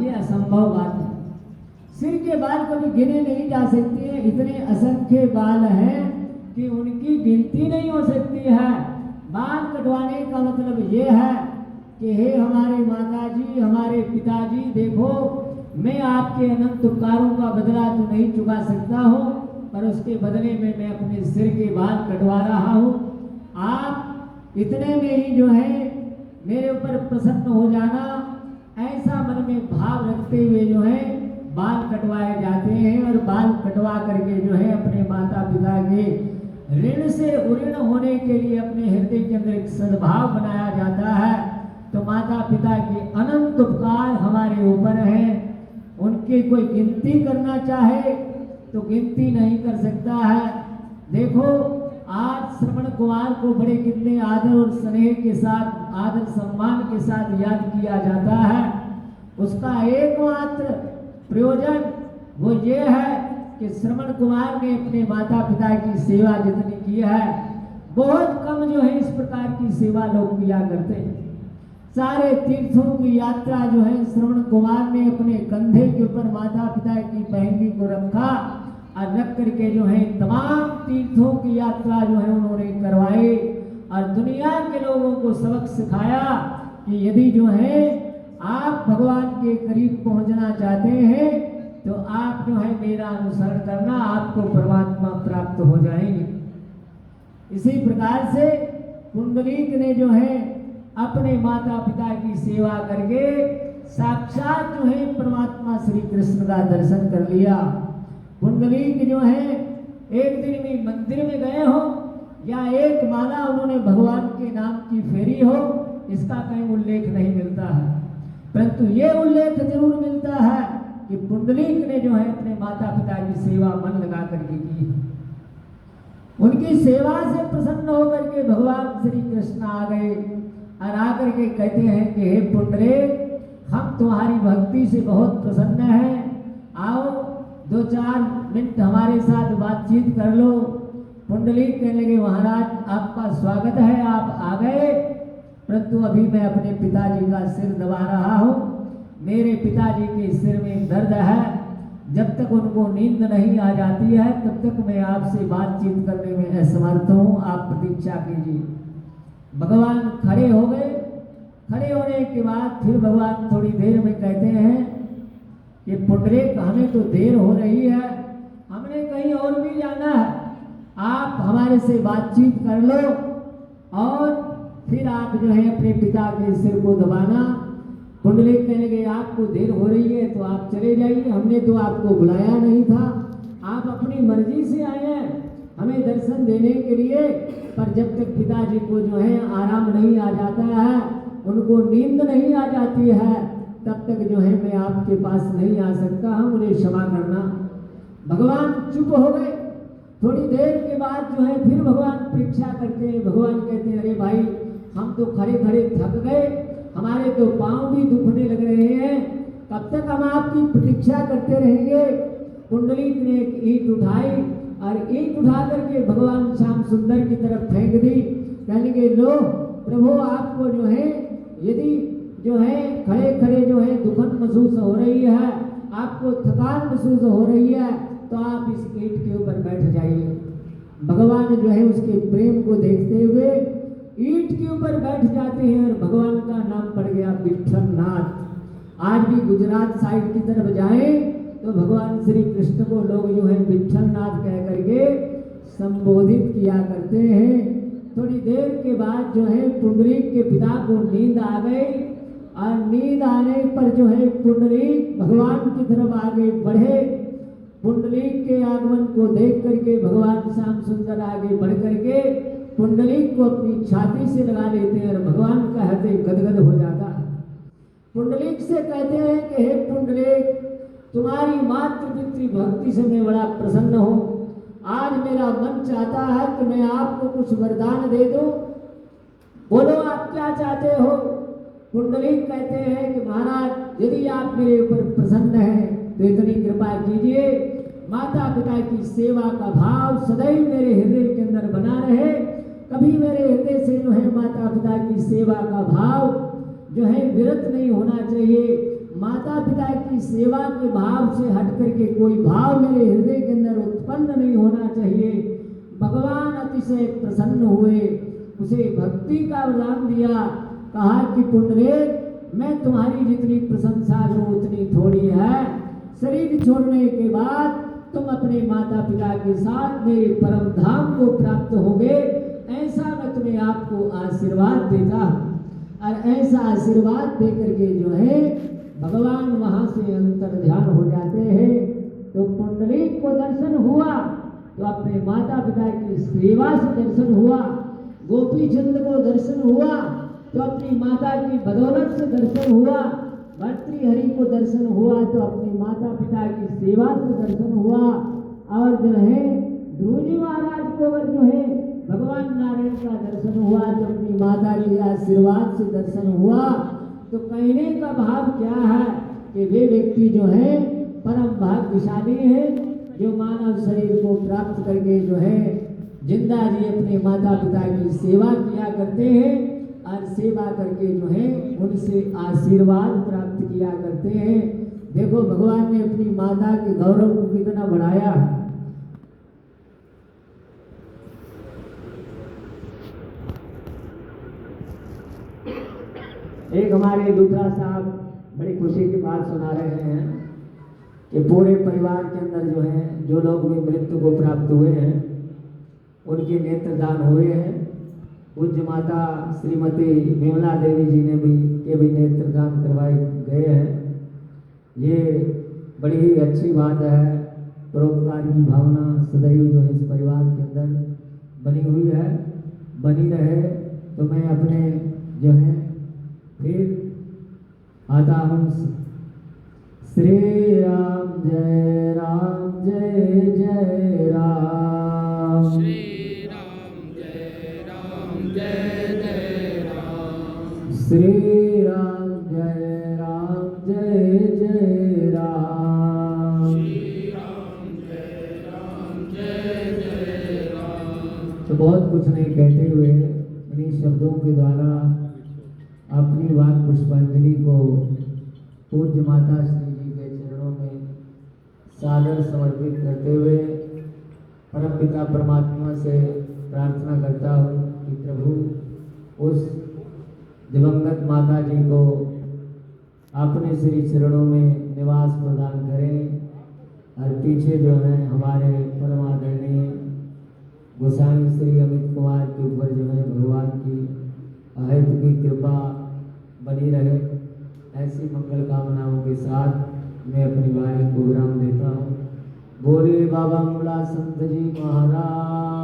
ये असंभव बात है। सिर के बाल कभी गिने नहीं जा सकते हैं, इतने असंख्य बाल हैं कि उनकी गिनती नहीं हो सकती है। बाल कटवाने का मतलब ये है कि हे हमारे माताजी, हमारे पिताजी, देखो मैं आपके अनंत उपकारों का बदला तो नहीं चुका सकता हूँ, पर उसके बदले में मैं अपने सिर के बाल कटवा रहा हूँ। आप इतने में ही जो है मेरे ऊपर प्रसन्न हो जाना, ऐसा मन में भाव रखते हुए जो है बाल कटवाए जाते हैं। और बाल कटवा करके जो है अपने माता पिता के ऋण से उऋण होने के लिए अपने हृदय के अंदर एक सद्भाव बनाया जाता है। तो माता पिता के अनंत उपकार हमारे ऊपर हैं, उनकी कोई गिनती करना चाहे तो गिनती नहीं कर सकता है। देखो आज श्रवण कुमार को बड़े कितने आदर और स्नेह के साथ, आदर सम्मान के साथ याद किया जाता है। उसका एकमात्र प्रयोजन वो ये है कि श्रवण कुमार ने अपने माता पिता की सेवा जितनी की है, बहुत कम जो है इस प्रकार की सेवा लोग किया करते हैं। सारे तीर्थों की यात्रा जो है श्रवण कुमार ने अपने कंधे के ऊपर माता पिता की बहंगी को रखा और रख करके जो है तमाम तीर्थों की यात्रा जो है उन्होंने करवाई और दुनिया के लोगों को सबक सिखाया कि यदि जो है आप भगवान के करीब पहुंचना चाहते हैं तो आप जो है मेरा अनुसरण करना, आपको परमात्मा प्राप्त हो जाएंगे। इसी प्रकार से पुंडरीक ने जो है अपने माता पिता की सेवा करके साक्षात जो है परमात्मा श्री कृष्ण का दर्शन कर लिया। पुंडरीक जो है एक दिन भी मंदिर में गए हो या एक माला उन्होंने भगवान के नाम की फेरी हो, इसका कहीं उल्लेख नहीं मिलता है, परंतु ये उल्लेख जरूर मिलता है कि पुंडरीक ने जो है अपने माता पिता की सेवा मन लगा करके की। उनकी सेवा से प्रसन्न होकर के भगवान श्री कृष्ण आ गए और आकर के कहते हैं कि हे पुंडरीक, हम तुम्हारी भक्ति से बहुत प्रसन्न हैं, आओ 2-4 मिनट हमारे साथ बातचीत कर लो। पुंडरीक कहने लगे महाराज आपका स्वागत है, आप आ गए, परंतु अभी मैं अपने पिताजी का सिर दबा रहा हूँ। मेरे पिताजी के सिर में दर्द है, जब तक उनको नींद नहीं आ जाती है तब तक मैं आपसे बातचीत करने में असमर्थ हूँ, आप प्रतीक्षा कीजिए। भगवान खड़े हो गए। खड़े होने के बाद फिर भगवान थोड़ी देर में कहते हैं कि पुंडरीक हमें तो देर हो रही है, हमने कहीं और भी जाना है, आप हमारे से बातचीत कर लो और फिर आप जो है अपने पिता के सिर को दबाना। पुंडरीक कहने लगे आपको देर हो रही है तो आप चले जाइए, हमने तो आपको बुलाया नहीं था, आप अपनी मर्जी से आए हैं हमें दर्शन देने के लिए, पर जब तक पिताजी को जो है आराम नहीं आ जाता है, उनको नींद नहीं आ जाती है, तब तक जो है मैं आपके पास नहीं आ सकता हूँ, मुझे क्षमा करना। भगवान चुप हो गए। थोड़ी देर के बाद जो है फिर भगवान परीक्षा करते हैं। भगवान कहते हैं अरे भाई हम तो खड़े खड़े थक गए, हमारे तो पांव भी दुखने लग रहे हैं, कब तक हम आपकी प्रतीक्षा करते रहेंगे। पुंडरीक ने एक ईंट उठाई और ईंट उठा करके भगवान श्याम सुंदर की तरफ फेंक दी। कहने के लो प्रभु आपको जो है यदि जो है खड़े खड़े जो है दुखन महसूस हो रही है, आपको थकान महसूस हो रही है, तो आप इस ईंट के ऊपर बैठ जाइए। भगवान जो है उसके प्रेम को देखते हुए ईंट के ऊपर बैठ जाते हैं और भगवान का नाम पड़ गया विठलनाथ। आज भी गुजरात साइड की तरफ जाएं तो भगवान श्री कृष्ण को लोग जो है विठलनाथ कह करके संबोधित किया करते हैं। थोड़ी देर के बाद जो है पुंडरीक के पिता को नींद आ गई और नींद आने पर जो है पुंडरीक भगवान की तरफ आगे बढ़े। पुंडरीक के आगमन को देख करके भगवान श्याम सुंदर आगे बढ़ करके पुंडरीक को अपनी छाती से लगा लेते हैं और भगवान का हृदय गदगद हो जाता है। पुंडरीक से कहते हैं कि हे पुंडरीक, तुम्हारी मातृ पितृ भक्ति से मैं बड़ा प्रसन्न हूँ, आज मेरा मन चाहता है कि मैं आपको कुछ वरदान दे दूं, बोलो आप क्या चाहते हो। पुंडरीक कहते हैं कि महाराज यदि आप मेरे ऊपर प्रसन्न हैं तो इतनी कृपा कीजिए, माता पिता की सेवा का भाव सदैव मेरे हृदय के अंदर बना रहे, कभी मेरे हृदय से जो है माता पिता की सेवा का भाव जो है विरत नहीं होना चाहिए। माता पिता की सेवा के भाव से हट करके कोई भाव मेरे हृदय के अंदर उत्पन्न नहीं होना चाहिए। भगवान अतिशय प्रसन्न हुए, उसे भक्ति का वरदान दिया, कहा कि पुंडरीक मैं तुम्हारी जितनी प्रशंसा करूं उतनी थोड़ी है। शरीर छोड़ने के बाद तुम अपने माता पिता के साथ मेरे परम धाम को प्राप्त होगे, ऐसा मैं तुम्हें आपको आशीर्वाद देता हूं। और ऐसा आशीर्वाद देकर के जो है भगवान वहां से अंतर ध्यान हो जाते हैं। तो पुंडरीक को दर्शन हुआ तो अपने माता पिता की सेवा से दर्शन हुआ, गोपी चंद को दर्शन हुआ तो अपनी माता की बदौलत से दर्शन हुआ, भर्तृहरि को दर्शन हुआ तो अपनी माता पिता की सेवा से दर्शन हुआ, और जो है ध्रुव जी महाराज को अगर जो है भगवान नारायण का दर्शन हुआ तो अपनी माता के आशीर्वाद से दर्शन हुआ। तो कहने का भाव क्या है कि वे व्यक्ति जो है परम भाग्यशाली है, जो मानव शरीर को प्राप्त करके जो है जिंदा जी अपने माता पिता की सेवा किया करते हैं और सेवा करके जो है उनसे आशीर्वाद प्राप्त किया करते हैं। देखो भगवान ने अपनी माता के गौरव को कितना बढ़ाया। एक हमारे लूथरा साहब बड़ी खुशी की बात सुना रहे हैं कि पूरे परिवार के अंदर जो है जो लोग भी मृत्यु को प्राप्त हुए हैं उनके नेत्रदान हुए हैं। पूज्य माता श्रीमती विमला देवी जी ने भी नेत्रदान करवाए गए हैं। ये बड़ी ही अच्छी बात है। परोपकार की भावना सदैव जो है इस परिवार के अंदर बनी हुई है, बनी रहे। तो मैं अपने जो है फिर आता हूँ। श्री राम जय जय राम, श्री राम जय जय राम, श्री राम जय जय राम, श्री राम जय जय राम। तो बहुत कुछ नहीं कहते हुए इन्हीं शब्दों के द्वारा अपनी वाक पुष्पांजलि को पूज्य माता श्री जी के चरणों में सादर समर्पित करते हुए परम पिता परमात्मा से प्रार्थना करता हूँ कि प्रभु उस दिवंगत माता जी को अपने श्री चरणों में निवास प्रदान करें। और पीछे जो है हमारे परम आदरणीय गोसाई श्री अमित कुमार के ऊपर जो है भगवान की अहेत की कृपा बनी रहे। ऐसी मंगल कामनाओं के साथ मैं अपनी वाणी को विराम देता हूँ। बोले बाबा मुला संत जी महाराज।